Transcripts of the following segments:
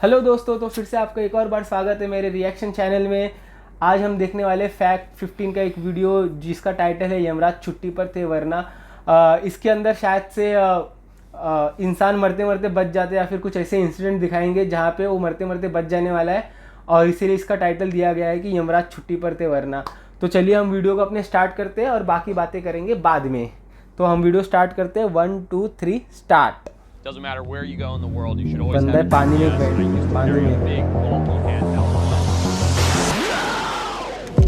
Hello दोस्तों, तो फिर से आपका एक और बार स्वागत है मेरे रिएक्शन चैनल में। आज हम देखने वाले फैक्ट 15 का एक वीडियो जिसका टाइटल है यमराज छुट्टी पर थे वरना। इसके अंदर शायद से इंसान मरते मरते बच जाते या फिर कुछ ऐसे इंसिडेंट दिखाएंगे जहाँ पे वो मरते मरते बच जाने वाला है, और इसीलिए इसका टाइटल दिया गया है कि यमराज छुट्टी पर थे वरना। तो चलिए हम वीडियो को अपने स्टार्ट करते हैं और बाकी बातें करेंगे बाद में। तो हम वीडियो स्टार्ट करते हैं। 1 2 3 start. Doesn't matter where you go in the world, you should always बंदा have पानी में carry a big multiple handheld.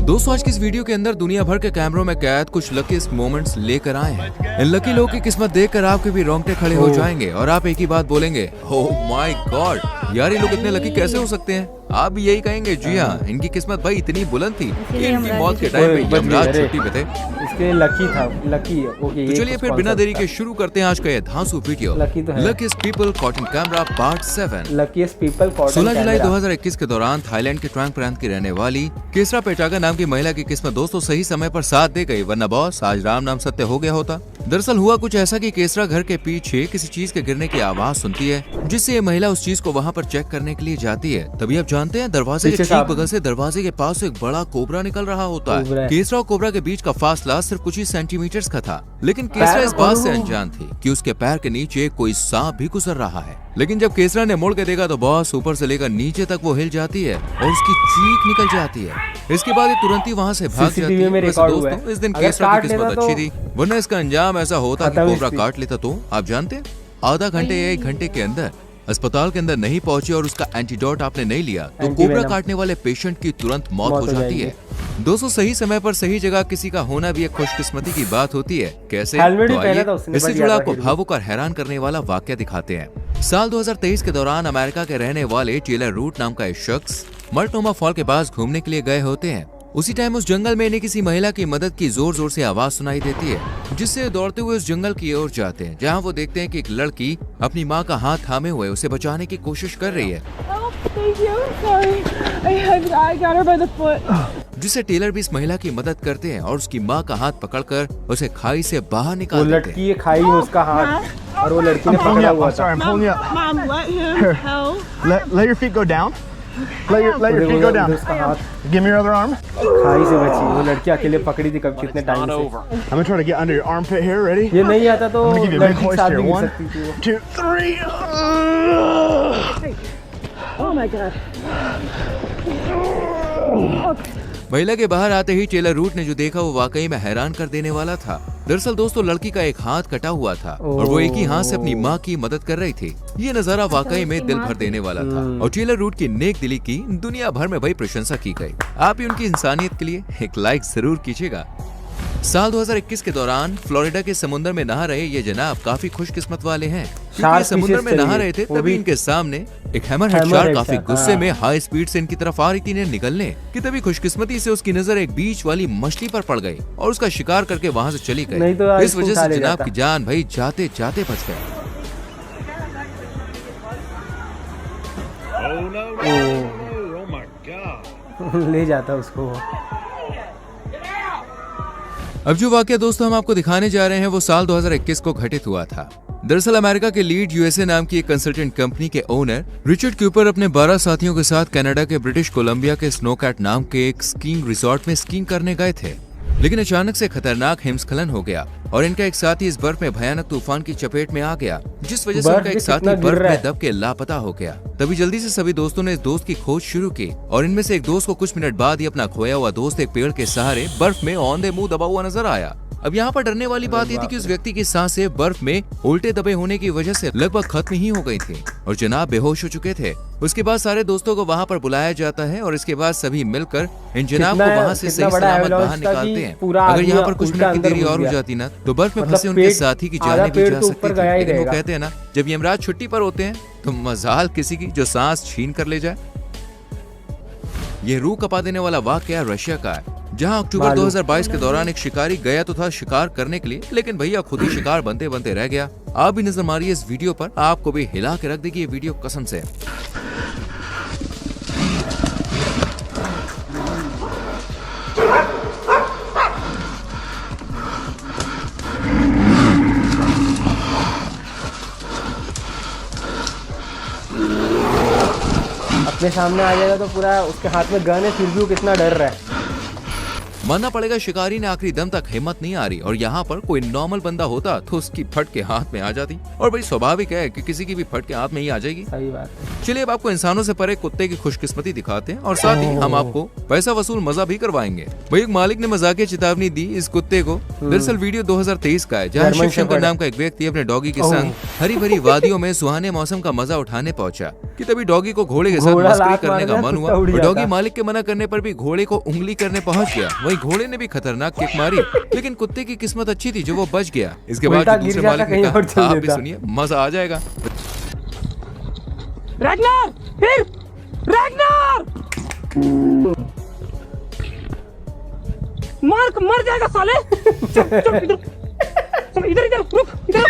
दोस्तों, आज की इस वीडियो के अंदर दुनिया भर के कैमरों में कैद कुछ लकीस्ट मोमेंट्स लेकर आए हैं। इन लकी लोगों की किस्मत देखकर आपके भी रोंगटे खड़े हो जाएंगे और आप एक ही बात बोलेंगे, ओह माय गॉड, यार ये लोग इतने लकी कैसे हो सकते हैं। आप भी यही कहेंगे, जी हाँ, इनकी किस्मत भाई इतनी बुलंद थी कि इनकी मौत के टाइम पे यमराज छुट्टी पे थे। इसके लकी था, लकी ओके। तो चलिए फिर बिना देरी के शुरू करते हैं आज का ये धांसू video. Luckiest people caught in camera part 7। Luckiest people caught. 16 जुलाई 2021 के दौरान थाईलैंड के ट्रांग प्रांत की रहने वाली केसरा पेटागा नाम की महिला की किस्मत दोस्तों सही समय पर साथ दे गई, वरना बॉस आज राम नाम सत्य हो गया होता। दरअसल हुआ कुछ ऐसा कि केसरा घर के पीछे किसी चीज के गिरने की आवाज सुनती है, जिससे ये महिला उस चीज को वहाँ पर चेक करने के लिए जाती है। तभी आप जानते हैं दरवाजे के ठीक बगल से दरवाजे के पास एक बड़ा कोबरा निकल रहा होता है। केसरा और कोबरा के बीच का फासला सिर्फ कुछ ही सेंटीमीटर्स का था, लेकिन केसरा इस बात से अनजान थी कि उसके पैर के नीचे कोई सांप भी गुजर रहा है। लेकिन जब केसरा ने मुड़ के देखा तो बॉस ऊपर से लेकर नीचे तक वो हिल जाती है और उसकी चीख निकल जाती है। इसके बाद ये तुरंत ही वहाँ से भाग जाती है। वैसे दोस्तों, इस दिन केसरा की किस्मत अच्छी थी, वरना इसका अंजाम ऐसा होता कि कोबरा काट लेता। तो आप जानते हैं, आधा घंटे या 1 घंटे के अंदर अस्पताल के अंदर नहीं पहुंचे और उसका एंटीडोट आपने नहीं लिया तो कोबरा काटने वाले पेशेंट की तुरंत मौत हो जाती है। दोस्तों, सही समय पर सही जगह किसी का होना भी एक खुशकिस्मती की बात होती है। कैसे? तो आइए इससे जुड़ा आपको भावुक और हैरान करने वाला वाक्य दिखाते हैं। साल 2023 के दौरान अमेरिका के रहने वाले टेलर रूट नाम का एक शख्स मल्टनोमा फॉल के पास घूमने के लिए गए होते हैं। उसी टाइम उस जंगल में इन्हें किसी महिला की मदद की जोर जोर से आवाज सुनाई देती है, जिससे दौड़ते हुए उस जंगल की ओर जाते हैं, जहां वो देखते हैं कि एक लड़की अपनी मां का हाथ थामे हुए उसे बचाने की कोशिश कर रही है। जिससे टेलर भी इस महिला की मदद करते हैं और उसकी मां का हाथ पकड़कर उसे खाई से बाहर निकाल देते हैं। लड़की खाई में उसका हाथ और वो लड़की ने पकड़ा हुआ था। Let your feet go down. Let your feet go down. Give me your other arm. खाई से बची वो लड़की, अकेले पकड़ी थी कब कितने टाइम से। I'm gonna try to get under your armpit here. Ready? ये नहीं आता तो I'm gonna give you a big लड़की hoist साथ here. भी गिर 1 सकती थी वो। 2 3. Oh my god. महिला के बाहर आते ही टेलर रूट ने जो देखा वो वाकई में हैरान कर देने वाला था। दरअसल दोस्तों, लड़की का एक हाथ कटा हुआ था और वो एक ही हाथ से अपनी मां की मदद कर रही थी। ये नजारा वाकई में दिल भर देने वाला था और टेलर रूट की नेक दिली की दुनिया भर में भाई प्रशंसा की गई। आप भी उनकी इंसानियत के लिए एक लाइक जरूर कीजिएगा। साल 2021 के दौरान फ्लोरिडा के समुद्र में नहा रहे ये जनाब काफी खुशकिस्मत वाले हैं, क्योंकि समुद्र में नहा रहे थे तभी इनके सामने एक हैमरहेड शार्क काफी गुस्से में हाई स्पीड से इनकी तरफ आ रही थी इन्हें निगलने कि तभी खुशकिस्मती से उसकी नजर एक बीच वाली मछली पर पड़ गई और उसका शिकार करके वहाँ से चली गई। तो इस वजह से जनाब की जान भाई जाते जाते बच गई। ले जाता उसको। अब जो वाकया दोस्तों हम आपको दिखाने जा रहे हैं वो साल 2021 को घटित हुआ था। दरअसल अमेरिका के लीड यूएसए नाम की एक कंसल्टेंट कंपनी के ओनर रिचर्ड क्यूपर अपने 12 साथियों के साथ कनाडा के ब्रिटिश कोलंबिया के स्नोकैट नाम के एक स्कीइंग रिसोर्ट में स्कीइंग करने गए थे, लेकिन अचानक से खतरनाक हिमस्खलन हो गया और इनका एक साथी इस बर्फ में भयानक तूफान की चपेट में आ गया, जिस वजह से उनका एक साथी बर्फ में दब के लापता हो गया। तभी जल्दी से सभी दोस्तों ने इस दोस्त की खोज शुरू की और इनमें से एक दोस्त को कुछ मिनट बाद ही अपना खोया हुआ दोस्त एक पेड़ के सहारे बर्फ में औंधे मुंह दबा हुआ नजर आया। अब यहाँ पर डरने वाली बात ये थी कि उस व्यक्ति की सांसें बर्फ में उल्टे दबे होने की वजह से लगभग खत्म ही हो गई थी और जनाब बेहोश हो चुके थे। उसके बाद सारे दोस्तों को वहाँ पर बुलाया जाता है और इसके बाद सभी मिलकर इन जनाब को वहाँ से सही सलामत बाहर निकालते हैं। अगर यहाँ पर कुछ मिनट की देरी और हो जाती ना तो बर्फ में फंसे उनके साथी की जान भी जा सकती थी। लेकिन वो कहते हैं ना, जब यमराज छुट्टी पर होते हैं तो मजाल किसी की जो सांस छीन कर ले जाए। ये रूह कपा देने वाला वाकया रशिया का है, जहां अक्टूबर 2022 के दौरान एक शिकारी गया तो था शिकार करने के लिए, लेकिन भैया खुद ही शिकार बनते बनते रह गया। आप भी नजर मारिए इस वीडियो पर, आपको भी हिला के रख देगी ये वीडियो कसम से। अपने सामने आ जाएगा तो पूरा उसके हाथ में गन है फिर भी वो कितना डर रहा है। मानना पड़ेगा शिकारी ने आखिरी दम तक हिम्मत नहीं आ रही और यहाँ पर कोई नॉर्मल बंदा होता तो उसकी फट के हाथ में आ जाती और भाई स्वाभाविक है कि किसी की भी फट के हाथ में ही आ जाएगी। सही बात है। चलिए अब आपको इंसानों से परे कुत्ते की खुशकिस्मती दिखाते हैं और साथ ही हम आपको पैसा वसूल मजा भी करवाएंगे। भाई एक मालिक ने मजाकिया चेतावनी दी इस कुत्ते को। दरअसल वीडियो 2023 का है जहाँ जर्मन शिवशंकर शेफर्ड नाम का एक व्यक्ति अपने डॉगी के संग हरी भरी वादियों में सुहाने मौसम का मजा उठाने पहुंचा कि तभी डॉगी को घोड़े के साथ घोड़ा मस्करी लात करने का मारना, मन हुआ कुत्ता उड़ और डॉगी जाता। मालिक के मना करने पर भी घोड़े को उंगली करने पहुंच गया। वहीं घोड़े ने भी खतरनाक किक मारी लेकिन कुत्ते की किस्मत अच्छी थी जो वो बच गया। इसके बाद उल्टा जो गिर दूसरे जाता, मालिक ने कहीं और कहा चल आप भी देता। सुनिए मजा आ जाएगा। रैगनार फिर रैगनार मर जाएगा साले। चल चल इधर चल इधर इधर रुक इधर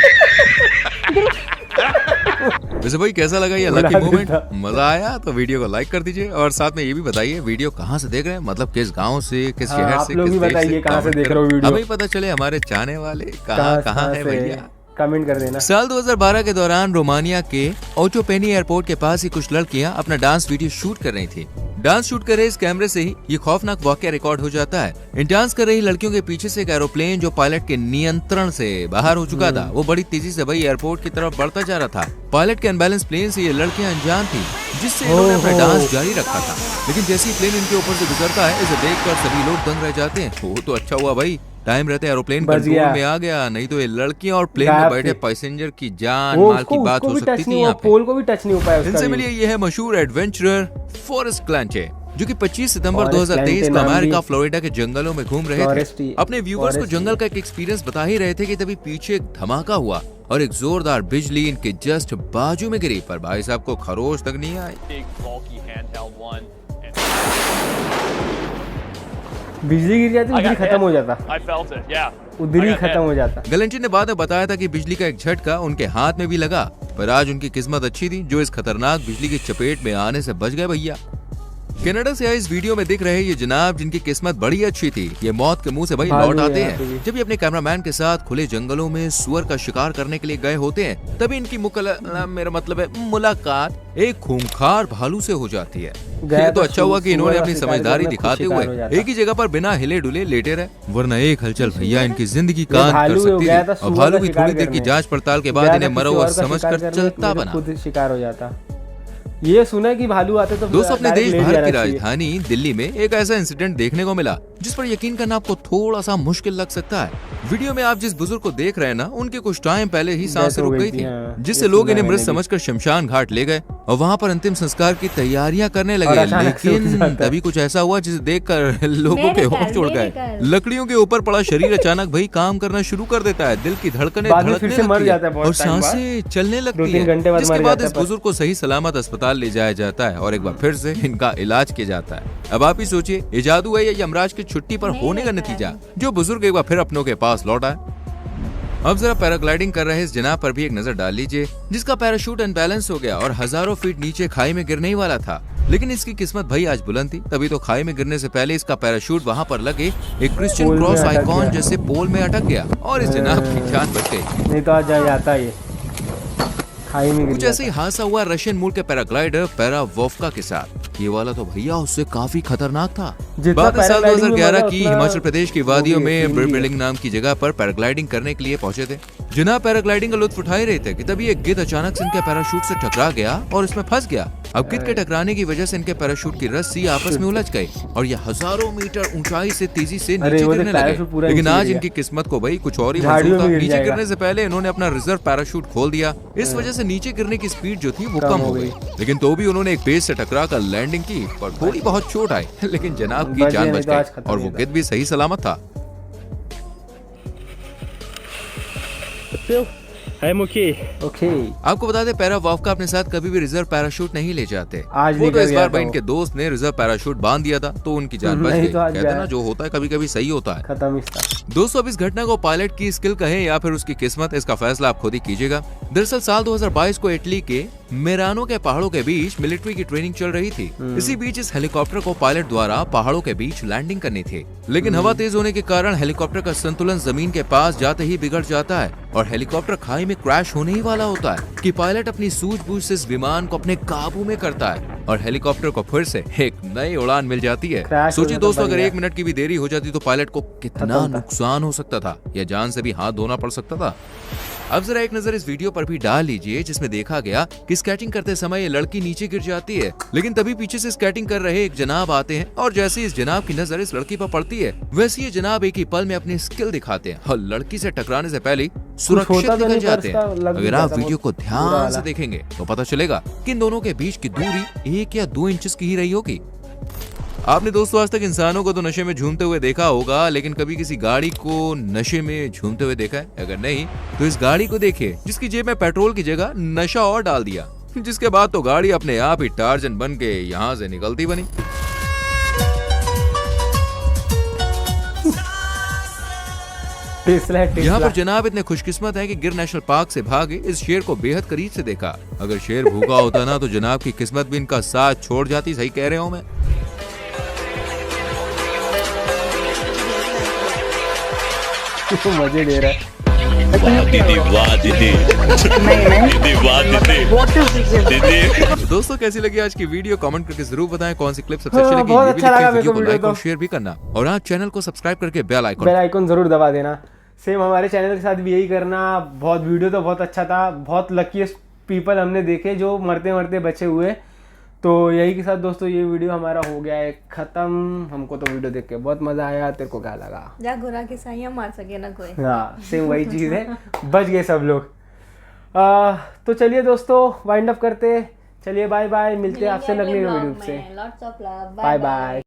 वैसे भाई कैसा लगा ये उड़ा लकी मोमेंट? देता। मजा आया तो वीडियो को लाइक कर दीजिए और साथ में ये भी बताइए वीडियो कहाँ से देख रहे हैं, मतलब किस गांव से, किस हाँ, शहर आप से, लोग किस भी देश बताइए कहाँ से comment देख करें। रहे हो वीडियो। हमें ही पता चले हमारे चाहने वाले कहाँ है भैया। कमेंट कर देना। साल 2012 के दौरान रोमानिया के ओटोपेनी एयरपोर्ट के पास ही कुछ लड़कियां अपना डांस वीडियो शूट कर रही थी। डांस शूट कर रहे इस कैमरे से ही ये खौफनाक वाकया रिकॉर्ड हो जाता है। इन डांस कर रही लड़कियों के पीछे से एक एरोप्लेन जो पायलट के नियंत्रण से बाहर हो चुका था वो बड़ी तेजी से वही एयरपोर्ट की तरफ बढ़ता जा रहा था। पायलट के अनबैलेंस प्लेन से ये लड़कियां अनजान थी जिससे इन्होंने अपना डांस जारी रखा था। लेकिन जैसे ही प्लेन इनके ऊपर से गुजरता है इसे देखकर सभी लोग दंग रह जाते हैं। वो तो अच्छा हुआ भाई टाइम रहते एरोप्लेन बच कंट्रोल गया। में आ गया, नहीं तो ये लड़कियां और प्लेन में गायब बैठे थी। पैसेंजर की जान वो माल की बात उसको हो भी सकती टच थी नहीं यहाँ हुआ, पे। पोल को भी टच नहीं हो पाया उसका इनसे भी। मिलिए ये है मशहूर एडवेंचरर फॉरेस्ट क्लांचे जो कि 25 सितंबर फॉरेस्ट 2023 क्लांचे को नाम अमेरिका भी। फ्लोरिडा के जंगलों में घूम रहे फॉरेस्ट थे। ही- अपने व्यूवर्स को फॉरेस्ट ही। जंगल का एक एक्सपीरियंस बता ही रहे थे कि तभी पीछे एक धमाका हुआ और एक जोरदार बिजली इनके जस्ट बाजू में गिरी। पर भाई साहब को खरोच तक नहीं आई। Big bulky handheld one. And बिजली गिर जाती I उधर ही got खत्म हो hit. जाता, I felt it. Yeah. उधर I ही got खत्म hit. हो जाता। गलेंटी ने बाद में बताया था कि बिजली का एक झटका उनके हाथ में भी लगा पर आज उनकी किस्मत अच्छी थी जो इस खतरनाक बिजली की चपेट में आने से बच गए भैया। कनाडा से आए इस वीडियो में दिख रहे ये जनाब जिनकी किस्मत बड़ी अच्छी थी ये मौत के मुंह से भाई भालू लौट है आते यहाँ पे हैं। भी। जब ये अपने कैमरामैन के साथ खुले जंगलों में सुअर का शिकार करने के लिए गए होते हैं तभी इनकी मेरा मतलब है मुलाकात एक खूंखार भालू से हो जाती है। गया ये तो तो अच्छा हुआ कि इन्होंने सुअर का अपनी शिकार समझदारी करना, दिखाते खुद शिकार हो हुए जाता। एक ही जगह पर बिना हिले डुले लेटे रहे वरना एक हलचल भैया इनकी जिंदगी कांड कर भालू हो सकती गया थी। था और सुअर भालू का भी शिकार थोड़ी देर की करने। जांच पड़ताल के बाद गया इन्हें था मरा किसी हुआ और का समझ शिकार कर करने, चलता मेरे बना। खुद शिकार हो जाता। ये सुना है कि भालू आते तो दोस्तों अपने direct देश ले भारत जाना की चाहिए। राजधानी दिल्ली में एक ऐसा इंसिडेंट देखने को मिला जिस पर यकीन करना आपको थोड़ा सा मुश्किल लग सकता है। वीडियो में आप जिस बुजुर्ग को देख रहे हैं ना उनके कुछ टाइम पहले ही सांसें हो रुक गई गई थी, हाँ। थी जिससे ये लोग सुना इन्हें है मृत मैंने भी। समझकर शमशान घाट ले गए और वहां पर अंतिम संस्कार की तैयारियां करने और लगे। अचानक से उठ लेकिन जाता है। तभी कुछ ऐसा हुआ जिसे देखकर लोगों के होश उड़ गए। लकड़ियों के ऊपर पड़ा शरीर अचानक भाई काम करना शुरू कर देता है, दिल की धड़कनें बाद में फिर धड़कने से मर लगती जाता है है बहुत और टाइम बाद। सांसें चलने लगती 2-3 है घंटे बाद जिसके मर बाद जाता इस है पर। बुजुर्ग को सही सलामत अस्पताल ले जाया जाता है और एक बार फिर से इनका इलाज किया जाता है। अब आप ही सोचिए ये जादू है या यमराज की छुट्टी पर होने का नतीजा जो बुजुर्ग एक बार फिर अपनों के पास लौटा है। अब जरा पैराग्लाइडिंग कर रहे इस जनाब पर भी एक नजर डाल लीजिए जिसका पैराशूट अनबैलेंस हो गया और हजारों फीट नीचे खाई में गिरने ही वाला था। लेकिन इसकी किस्मत भाई आज बुलंद थी, तभी तो खाई में गिरने से पहले इसका पैराशूट वहां पर लगे एक क्रिश्चियन पोल में क्रॉस अटक आइकॉन गया। जैसे पोल में अटक गया और इस जनाब की जान बच गई। नहीं तो आज जा जाता ये खाई में गिर कुछ ऐसे ही हादसा हुआ रशियन मूल के पैराग्लाइडर पैरावोफ्का के साथ। ये वाला तो भैया उससे काफी खतरनाक था। जितना बात है साल पैराग्लाइडिंग में 2011 मजा, की उतना हिमाचल प्रदेश की वो वादियों भी है, में सीन भी है। ब्रिबिलिंग नाम की जगह पर पैराग्लाइडिंग करने के लिए पहुंचे थे। जनाब पैराग्लाइडिंग का लुत्फ उठा ही रहे थे कि तभी एक गिद्ध अचानक से इनके पैराशूट से टकरा गया और इसमें फंस गया। अब गिद्ध के टकराने की वजह से इनके पैराशूट की रस्सी आपस में उलझ गई और ये हजारों मीटर ऊंचाई से तेजी से अरे नीचे वो तो गिरने लगे। पैराशूट पूरा लेकिन नीचे आज गिर इनकी किस्मत को भाई कुछ और ही झाड़ियों मंजूर था। में गिर नीचे जाएगा। गिरने से पहले इन्होंने अपना रिजर्व पैराशूट खोल दिया। इस वजह से नीचे गिरने की स्पीड जो थी वो कम हो गई। लेकिन तो भी उन्होंने एक पेज से टकरा कर लैंडिंग की पर थोड़ी बहुत चोट आई लेकिन जनाब की बच जान गए, बच नहीं तो आज गई खत्म और ही वो था। गिद्ध भी सही सलामत था। I'm okay. ओके। आपको बता दें पैरावॉफ्का अपने साथ कभी भी रिजर्व पैराशूट नहीं ले जाते। आज वो तो लेकर इस गया बार था भाई वो। इनके दोस्त ने रिजर्व पैराशूट बांध दिया था तो उनकी जान बच नहीं गई। तो आज कहते हैं गया। ना जो होता है कभी कभी सही होता है। खत्म इसका। दोस्तों अब इस घटना को पायलट की स्किल कहें या फिर उसकी किस्मत इसका फैसला आप खुद ही कीजिएगा। दरअसल साल 2022 को इटली के मेरानो के पहाड़ों के बीच मिलिट्री की ट्रेनिंग चल रही थी। इसी बीच इस हेलीकॉप्टर को पायलट द्वारा पहाड़ों के बीच लैंडिंग करनी थी, लेकिन हवा तेज होने के कारण हेलीकॉप्टर का संतुलन जमीन के पास जाते ही बिगड़ जाता है और हेलीकॉप्टर खाई में क्रैश होने ही वाला होता है कि पायलट अपनी सूझबूझ से इस विमान को अपने काबू में करता है और हेलीकॉप्टर को फिर से एक नई उड़ान मिल जाती है। क्रैश सोचिए हो जाता दोस्तों, अगर बढ़िया। 1 मिनट की भी देरी हो जाती तो पायलट को कितना नुकसान हो सकता था या जान से भी हाथ धोना पड़ सकता था। अब जरा एक नजर इस वीडियो पर भी डाल लीजिए जिसमें देखा गया कि स्केटिंग करते समय ये लड़की नीचे गिर जाती है, लेकिन तभी पीछे से स्केटिंग कर रहे एक जनाब आते हैं और जैसे इस जनाब की नजर इस लड़की पर पड़ती है वैसे ये जनाब एक ही पल में अपनी स्किल दिखाते हैं और लड़की से टकराने से पहले सुरक्षित होता तो निकल नहीं, पर जाते हैं। उसका लग भी अगर आप जाता वीडियो बहुत को बुरा ध्यान वाला। से देखेंगे तो पता चलेगा कि इन दोनों के बीच की दूरी 1 या 2 इंच की ही रही होगी। आपने दोस्तों आज तक इंसानों को तो नशे में झूमते हुए देखा होगा, लेकिन कभी किसी गाड़ी को नशे में झूमते हुए देखा है? अगर नहीं तो इस गाड़ी को देखिए जिसकी जेब में पेट्रोल की जगह नशा और डाल दिया, जिसके बाद तो गाड़ी अपने आप ही टार्जन बन के यहाँ से निकलती बनी। यहाँ पर जनाब इतने खुशकिस्मत है कि गिर नेशनल पार्क से भागे इस शेर को बेहद करीब से देखा। अगर शेर भूखा होता ना तो जनाब की किस्मत भी इनका साथ छोड़ जाती। सही कह रहे हो मैं? मजे दे रहा है। दीदी वाह दीदी दीदी वाह दीदी। तो दोस्तों कैसी लगी आज की वीडियो कमेंट करके जरूर बताएं कौन सी क्लिप सबसे अच्छी हाँ, लगी। बहुत ये भी अच्छा लिखिए, लगा मेरे वीडियो को को लाइक वीडियो और तो। शेयर भी करना और आप चैनल को सब्सक्राइब करके बेल आइकन बेल आइकन जरूर दबा देना। सेम हमारे चैनल के साथ भी यही करना। बहुत वीडियो तो बहुत अच्छा था, बहुत लकीस्ट पीपल हमने देखे जो मरते मरते बचे हुए। तो यही के साथ दोस्तों ये वीडियो हमारा हो गया है खत्म। हमको तो वीडियो देख के बहुत मजा आया। तेरे को क्या लगा? जा घुरा के साइया मार सके ना कोई। हाँ सेम वही चीज़ है। बच गए सब लोग। तो चलिए दोस्तों वाइंड अप करते। चलिए बाय बाय, मिलते हैं आपसे अगली वीडियो से। Lots of love, bye bye.